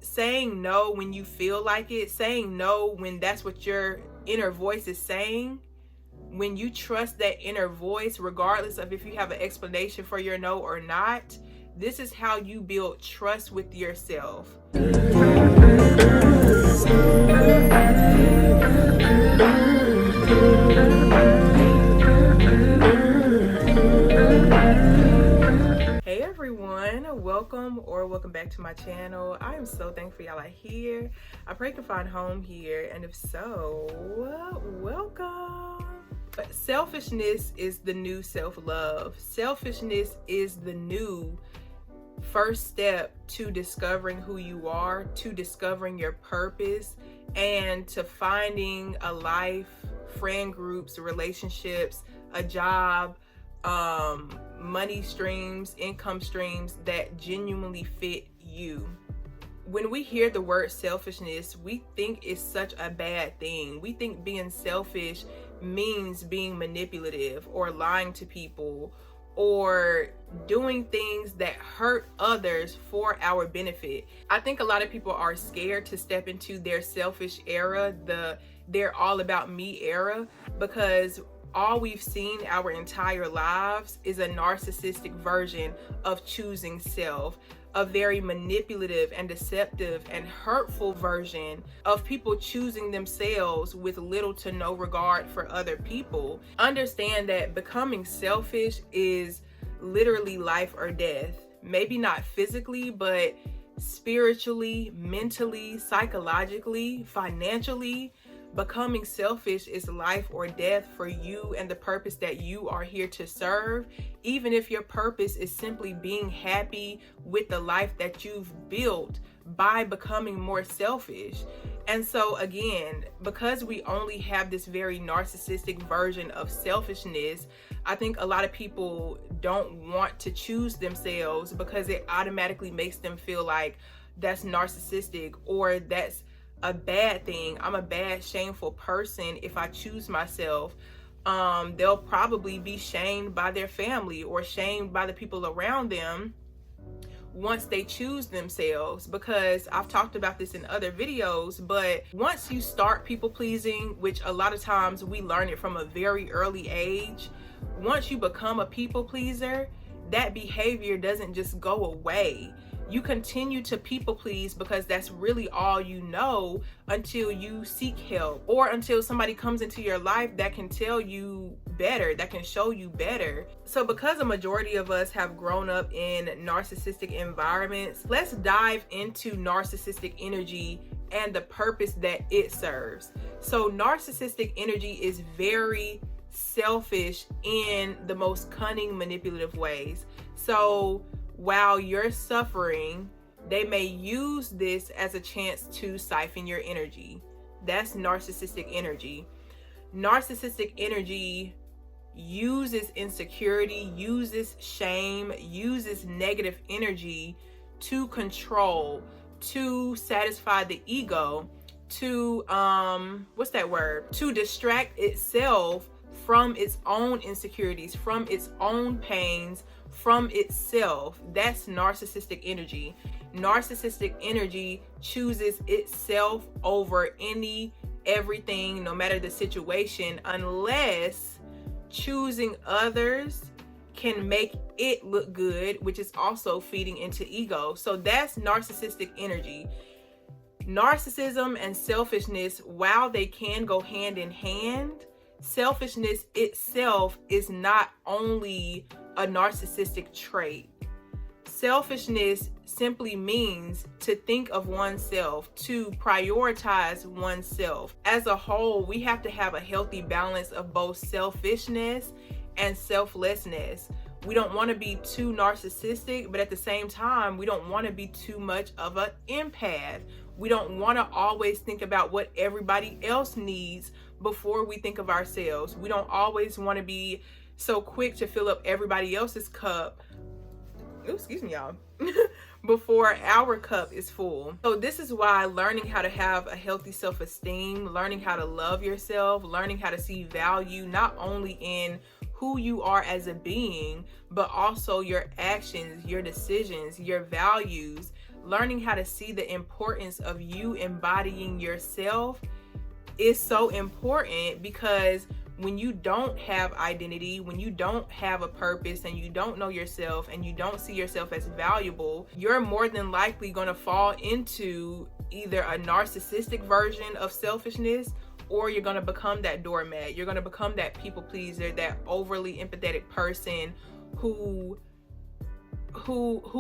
saying no when you feel like it, saying no when that's what your inner voice is saying, when you trust that inner voice, regardless of if you have an explanation for your no or not, this is how you build trust with yourself. Hey everyone, welcome back to my channel. I am so thankful y'all are here. I pray you can find home here, and if so, welcome. But selfishness is the new self-love. Selfishness is the new first step to discovering who you are, to discovering your purpose, and to finding a life, friend groups, relationships, a job, money streams, income streams that genuinely fit you. When we hear the word selfishness, we think it's such a bad thing. We think being selfish means being manipulative or lying to people or doing things that hurt others for our benefit. I think a lot of people are scared to step into their selfish era, the they're all about me era, because all we've seen our entire lives is a narcissistic version of choosing self, a very manipulative and deceptive and hurtful version of people choosing themselves with little to no regard for other people. Understand that becoming selfish is literally life or death. Maybe not physically, but spiritually, mentally, psychologically, financially. Becoming selfish is life or death for you and the purpose that you are here to serve, even if your purpose is simply being happy with the life that you've built by becoming more selfish. And so again, because we only have this very narcissistic version of selfishness, I think a lot of people don't want to choose themselves because it automatically makes them feel like that's narcissistic or that's a bad thing. I'm a bad, shameful person if I choose myself. They'll probably be shamed by their family or shamed by the people around them once they choose themselves, because I've talked about this in other videos, but once you start people pleasing, which a lot of times we learn it from a very early age, once you become a people pleaser, that behavior doesn't just go away. You continue to people please because that's really all you know until you seek help or until somebody comes into your life that can tell you better, that can show you better. So because a majority of us have grown up in narcissistic environments, let's dive into narcissistic energy and the purpose that it serves. So narcissistic energy is very selfish in the most cunning, manipulative ways. So while you're suffering, they may use this as a chance to siphon your energy. That's narcissistic energy. Narcissistic energy uses insecurity, uses shame, uses negative energy to control, to satisfy the ego, to to distract itself from its own insecurities, from its own pains, from itself. That's narcissistic energy. Narcissistic energy chooses itself over everything, no matter the situation, unless choosing others can make it look good, which is also feeding into ego. So that's narcissistic energy. Narcissism and selfishness, while they can go hand in hand, selfishness itself is not only a narcissistic trait. Selfishness simply means to think of oneself, to prioritize oneself. As a whole, we have to have a healthy balance of both selfishness and selflessness. We don't want to be too narcissistic, but at the same time, we don't want to be too much of an empath. We don't want to always think about what everybody else needs before we think of ourselves. We don't always want to be so quick to fill up everybody else's cup. Ooh, excuse me, y'all. Before our cup is full. So this is why learning how to have a healthy self-esteem, learning how to love yourself, learning how to see value not only in who you are as a being, but also your actions, your decisions, your values, learning how to see the importance of you embodying yourself is so important, because when you don't have identity, when you don't have a purpose, and you don't know yourself, and you don't see yourself as valuable, you're more than likely going to fall into either a narcissistic version of selfishness, or you're going to become that doormat. You're going to become that people pleaser, that overly empathetic person who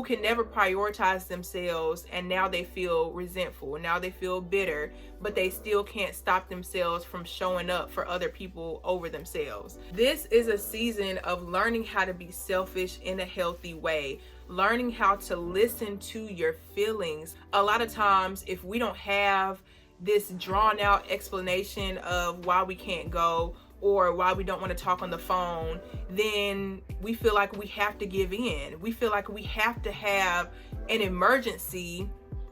can never prioritize themselves, and now they feel resentful, now they feel bitter, but they still can't stop themselves from showing up for other people over themselves. This is a season of learning how to be selfish in a healthy way, learning how to listen to your feelings. A lot of times, if we don't have this drawn out explanation of why we can't go, or why we don't want to talk on the phone, then we feel like we have to give in. We feel like we have to have an emergency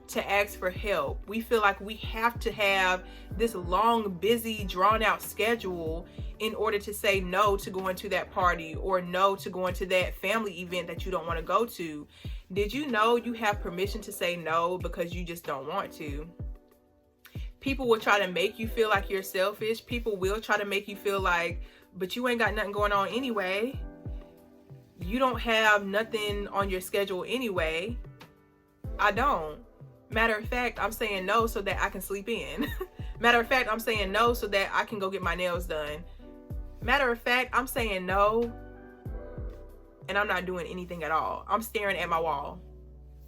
to ask for help. We feel like we have to have this long, busy, drawn out schedule in order to say no to going to that party, or no to going to that family event that you don't want to go to. Did you know you have permission to say no because you just don't want to? People will try to make you feel like you're selfish. People will try to make you feel like, but you ain't got nothing going on anyway. You don't have nothing on your schedule anyway. I don't. Matter of fact, I'm saying no so that I can sleep in. Matter of fact, I'm saying no so that I can go get my nails done. Matter of fact, I'm saying no and I'm not doing anything at all. I'm staring at my wall,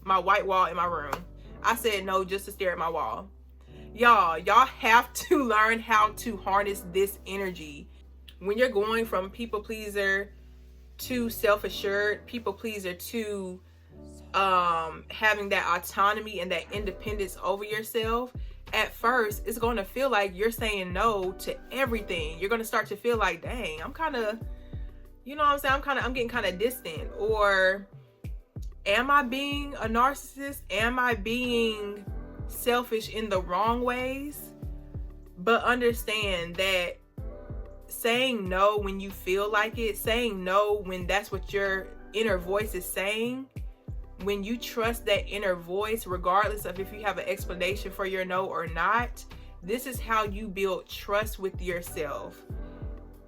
my white wall in my room. I said no just to stare at my wall. Y'all have to learn how to harness this energy. When you're going from people pleaser to self-assured, people pleaser to having that autonomy and that independence over yourself, at first it's going to feel like you're saying no to everything. You're going to start to feel like, dang, I'm kind of, you know what I'm saying? I'm getting kind of distant. Or am I being a narcissist? Am I being selfish in the wrong ways? But understand that saying no when you feel like it, saying no when that's what your inner voice is saying, when you trust that inner voice, regardless of if you have an explanation for your no or not, this is how you build trust with yourself.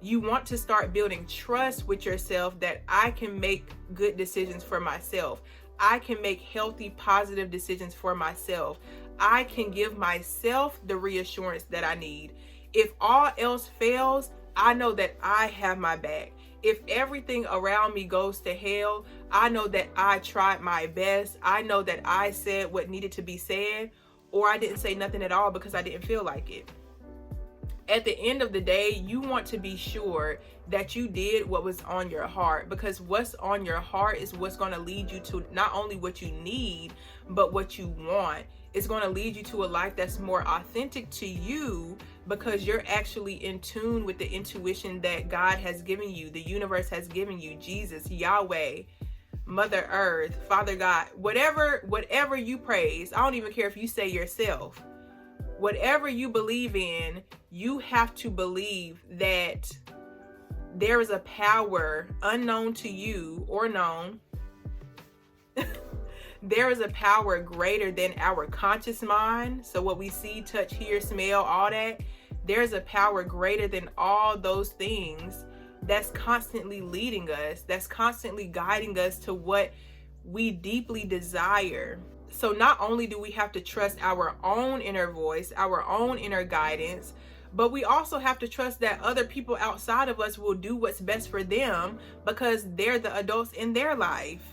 You want to start building trust with yourself that I can make good decisions for myself. I can make healthy, positive decisions for myself. I can give myself the reassurance that I need. If all else fails, I know that I have my back. If everything around me goes to hell, I know that I tried my best. I know that I said what needed to be said, or I didn't say nothing at all because I didn't feel like it. At the end of the day, you want to be sure that you did what was on your heart, because what's on your heart is what's going to lead you to not only what you need, but what you want. It's going to lead you to a life that's more authentic to you, because you're actually in tune with the intuition that God has given you, the universe has given you, Jesus, Yahweh, Mother Earth, Father God, whatever you praise. I don't even care if you say yourself. Whatever you believe in, you have to believe that there is a power unknown to you or known. There is a power greater than our conscious mind. So what we see, touch, hear, smell, all that, there's a power greater than all those things that's constantly leading us, that's constantly guiding us to what we deeply desire. So not only do we have to trust our own inner voice, our own inner guidance, but we also have to trust that other people outside of us will do what's best for them, because they're the adults in their life.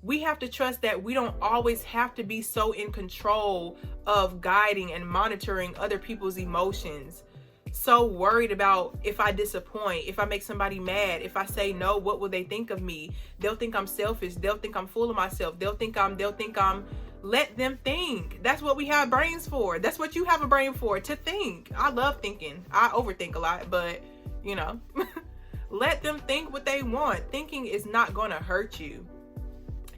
We have to trust that we don't always have to be so in control of guiding and monitoring other people's emotions. So worried about if I disappoint, if I make somebody mad, if I say no, what will they think of me? They'll think I'm selfish. They'll think I'm full of myself. They'll think I'm, let them think. That's what we have brains for. That's what you have a brain for, to think. I love thinking. I overthink a lot, but you know, let them think what they want. Thinking is not going to hurt you.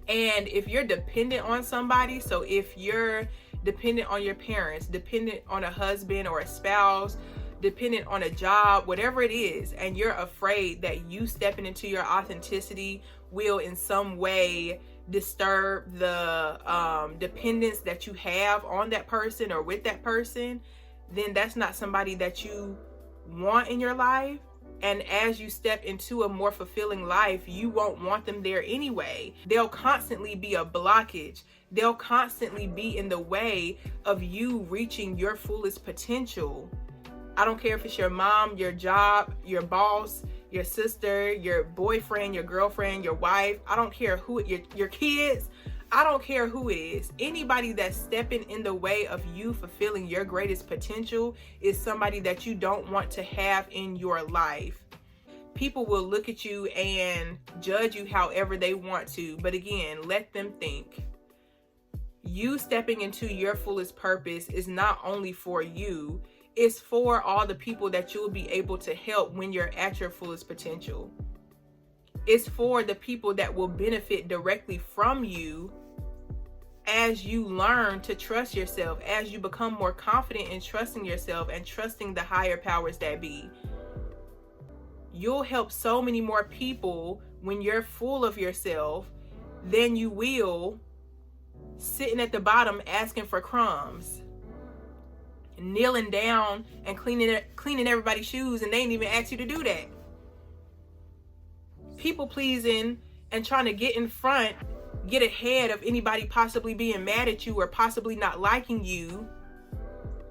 And if you're dependent on somebody, so if you're dependent on your parents, dependent on a husband or a spouse, dependent on a job, whatever it is, and you're afraid that you stepping into your authenticity will in some way disturb the dependence that you have on that person or with that person, then that's not somebody that you want in your life. And as you step into a more fulfilling life, you won't want them there anyway. They'll constantly be a blockage. They'll constantly be in the way of you reaching your fullest potential. I don't care if it's your mom, your job, your boss, your sister, your boyfriend, your girlfriend, your wife. I don't care who, your kids. I don't care who it is. Anybody that's stepping in the way of you fulfilling your greatest potential is somebody that you don't want to have in your life. People will look at you and judge you however they want to. But again, let them think. You stepping into your fullest purpose is not only for you, it's for all the people that you'll be able to help when you're at your fullest potential. It's for the people that will benefit directly from you as you learn to trust yourself, as you become more confident in trusting yourself and trusting the higher powers that be. You'll help so many more people when you're full of yourself than you will sitting at the bottom asking for crumbs, kneeling down and cleaning everybody's shoes, and they ain't even ask you to do that. People pleasing and trying to get in front, get ahead of anybody possibly being mad at you or possibly not liking you,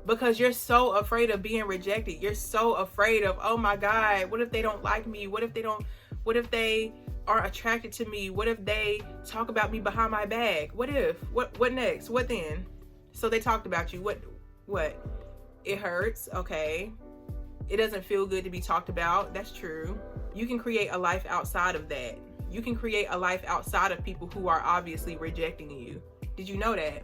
because you're so afraid of being rejected. You're so afraid of, oh my God, what if they don't like me? What if they aren't attracted to me? What if they talk about me behind my back? What next? What then? So they talked about you. What? It hurts. Okay. It doesn't feel good to be talked about. That's true. You can create a life outside of that. You can create a life outside of people who are obviously rejecting you. Did you know that?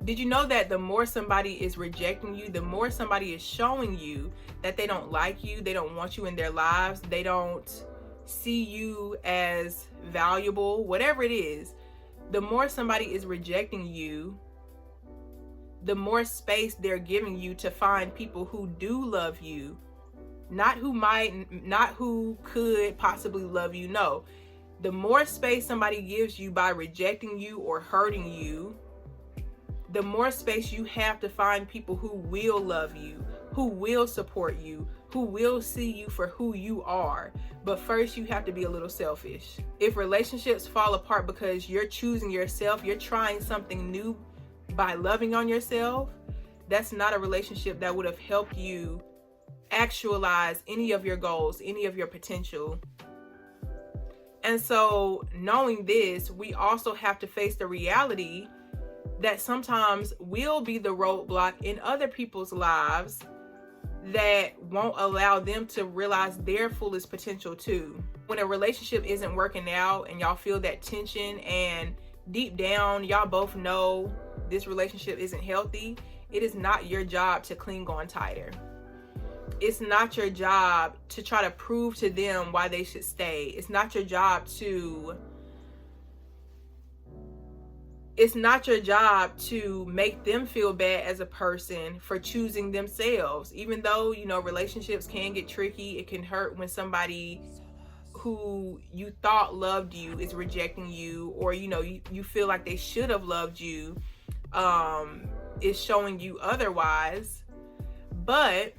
Did you know that the more somebody is rejecting you, the more somebody is showing you that they don't like you, they don't want you in their lives, they don't see you as valuable, whatever it is, the more somebody is rejecting you, the more space they're giving you to find people who do love you. Not who could possibly love you. No. The more space somebody gives you by rejecting you or hurting you, the more space you have to find people who will love you, who will support you, who will see you for who you are. But first, you have to be a little selfish. If relationships fall apart because you're choosing yourself, you're trying something new by loving on yourself, that's not a relationship that would have helped you actualize any of your goals, any of your potential. And so, knowing this, we also have to face the reality that sometimes we'll be the roadblock in other people's lives that won't allow them to realize their fullest potential too. When a relationship isn't working out and y'all feel that tension and deep down y'all both know this relationship isn't healthy, it is not your job to cling on tighter. It's not your job to try to prove to them why they should stay. It's not your job to make them feel bad as a person for choosing themselves. Even though, relationships can get tricky, it can hurt when somebody who you thought loved you is rejecting you, or, you feel like they should have loved you, is showing you otherwise. But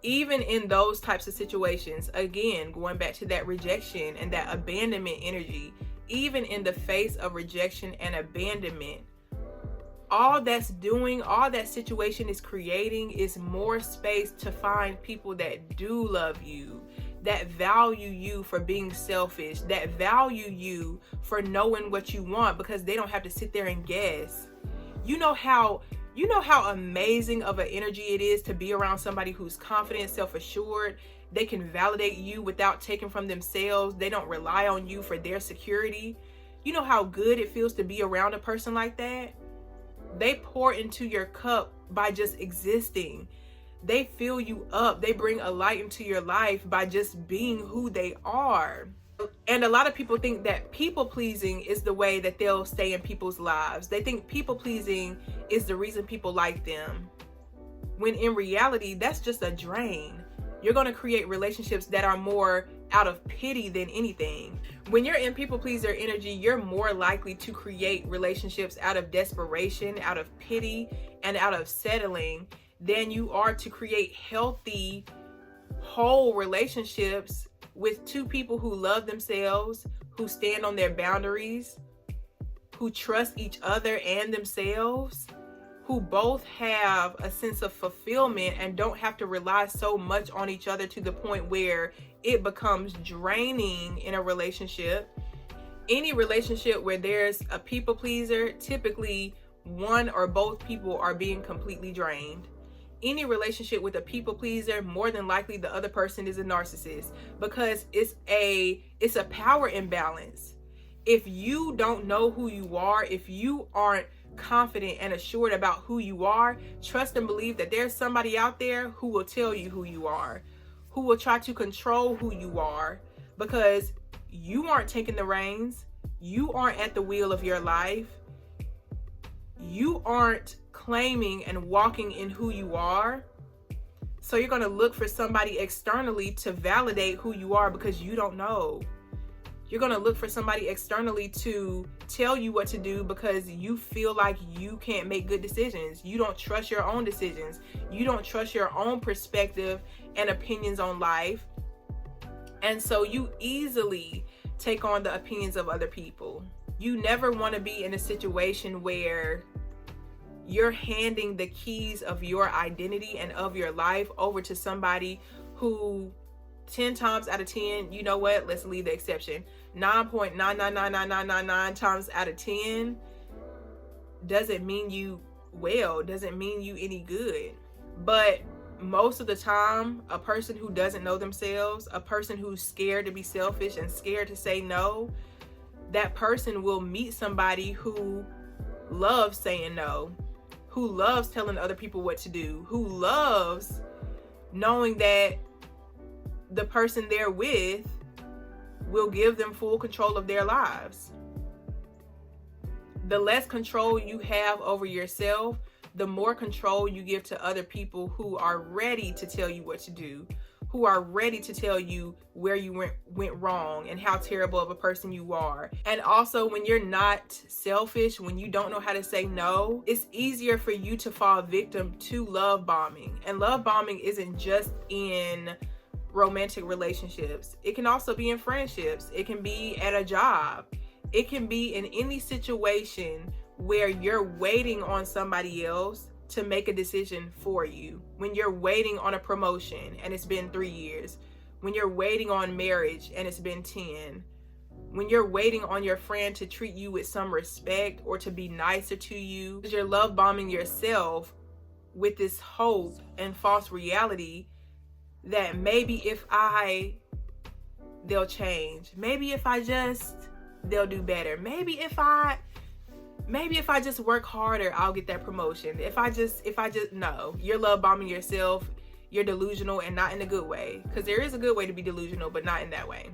even in those types of situations, again, going back to that rejection and that abandonment energy, even in the face of rejection and abandonment, all that situation is creating is more space to find people that do love you, that value you for being selfish, that value you for knowing what you want, because they don't have to sit there and guess. You know how amazing of an energy it is to be around somebody who's confident, self-assured. They can validate you without taking from themselves. They don't rely on you for their security. You know how good it feels to be around a person like that? They pour into your cup by just existing. They fill you up. They bring a light into your life by just being who they are. And a lot of people think that people pleasing is the way that they'll stay in people's lives. They think people pleasing is the reason people like them, when in reality, that's just a drain. You're going to create relationships that are more out of pity than anything. When you're in people pleaser energy, you're more likely to create relationships out of desperation, out of pity, and out of settling than you are to create healthy, whole relationships with two people who love themselves, who stand on their boundaries, who trust each other and themselves, who both have a sense of fulfillment and don't have to rely so much on each other to the point where it becomes draining in a relationship. Any relationship where there's a people pleaser, typically one or both people are being completely drained. Any relationship with a people pleaser, more than likely the other person is a narcissist, because it's a power imbalance. If you don't know who you are, if you aren't confident and assured about who you are, trust and believe that there's somebody out there who will tell you who you are, who will try to control who you are, because you aren't taking the reins. You aren't at the wheel of your life. You aren't claiming and walking in who you are. So you're going to look for somebody externally to validate who you are because you don't know. You're going to look for somebody externally to tell you what to do because you feel like you can't make good decisions. You don't trust your own decisions. You don't trust your own perspective and opinions on life. And so you easily take on the opinions of other people. You never want to be in a situation where you're handing the keys of your identity and of your life over to somebody who 10 times out of 10, you know what? Let's leave the exception. 9.9999999 times out of 10 doesn't mean you well, doesn't mean you any good. But most of the time, a person who doesn't know themselves, a person who's scared to be selfish and scared to say no, that person will meet somebody who loves saying no, who loves telling other people what to do, who loves knowing that the person they're with will give them full control of their lives. The less control you have over yourself, the more control you give to other people who are ready to tell you what to do, who are ready to tell you where you went wrong and how terrible of a person you are. And also, when you're not selfish, when you don't know how to say no, it's easier for you to fall victim to love bombing. And love bombing isn't just in romantic relationships. It can also be in friendships. It can be at a job. It can be in any situation where you're waiting on somebody else to make a decision for you. When you're waiting on a promotion and it's been 3 years. When you're waiting on marriage and it's been 10. When you're waiting on your friend to treat you with some respect or to be nicer to you. You're love bombing yourself with this hope and false reality that maybe if they'll change. Maybe if they'll do better. Maybe if I just work harder, I'll get that promotion. If I just, no, you're love bombing yourself. You're delusional, and not in a good way. Because there is a good way to be delusional, but not in that way.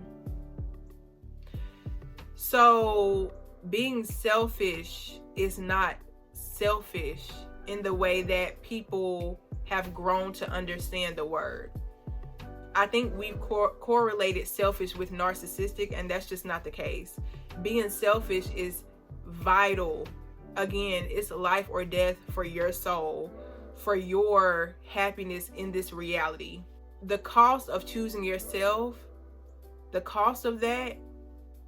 So being selfish is not selfish in the way that people have grown to understand the word. I think we've correlated selfish with narcissistic, and that's just not the case. Being selfish is vital. Again, it's life or death for your soul, for your happiness in this reality. The cost of choosing yourself, the cost of that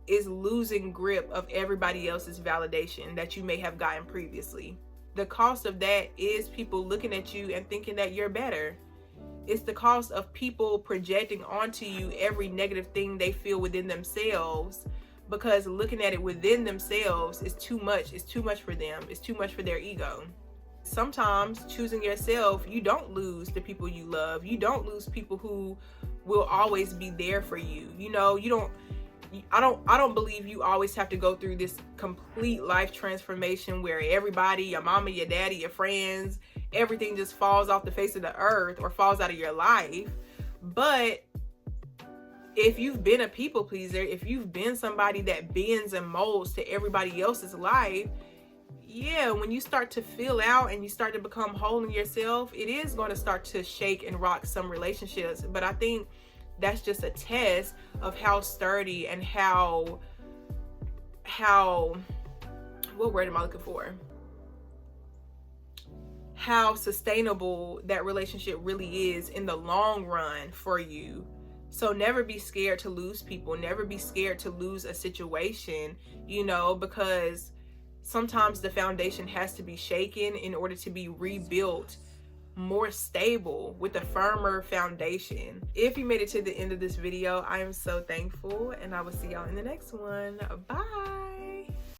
is losing grip of everybody else's validation that you may have gotten previously. The cost of that is people looking at you and thinking that you're better. It's the cost of people projecting onto you every negative thing they feel within themselves, because looking at it within themselves is too much. It's too much for them. It's too much for their ego. Sometimes choosing yourself, you don't lose the people you love. You don't lose people who will always be there for you. You know, I don't believe you always have to go through this complete life transformation where everybody, your mama, your daddy, your friends, everything just falls off the face of the earth or falls out of your life. But if you've been a people pleaser, if you've been somebody that bends and molds to everybody else's life, yeah, when you start to fill out and you start to become whole in yourself, it is going to start to shake and rock some relationships. But I think that's just a test of how sturdy and how what word am I looking for? How sustainable that relationship really is in the long run for you. So never be scared to lose people. Never be scared to lose a situation, you know, because sometimes the foundation has to be shaken in order to be rebuilt more stable with a firmer foundation. If you made it to the end of this video, I am so thankful, and I will see y'all in the next one. Bye.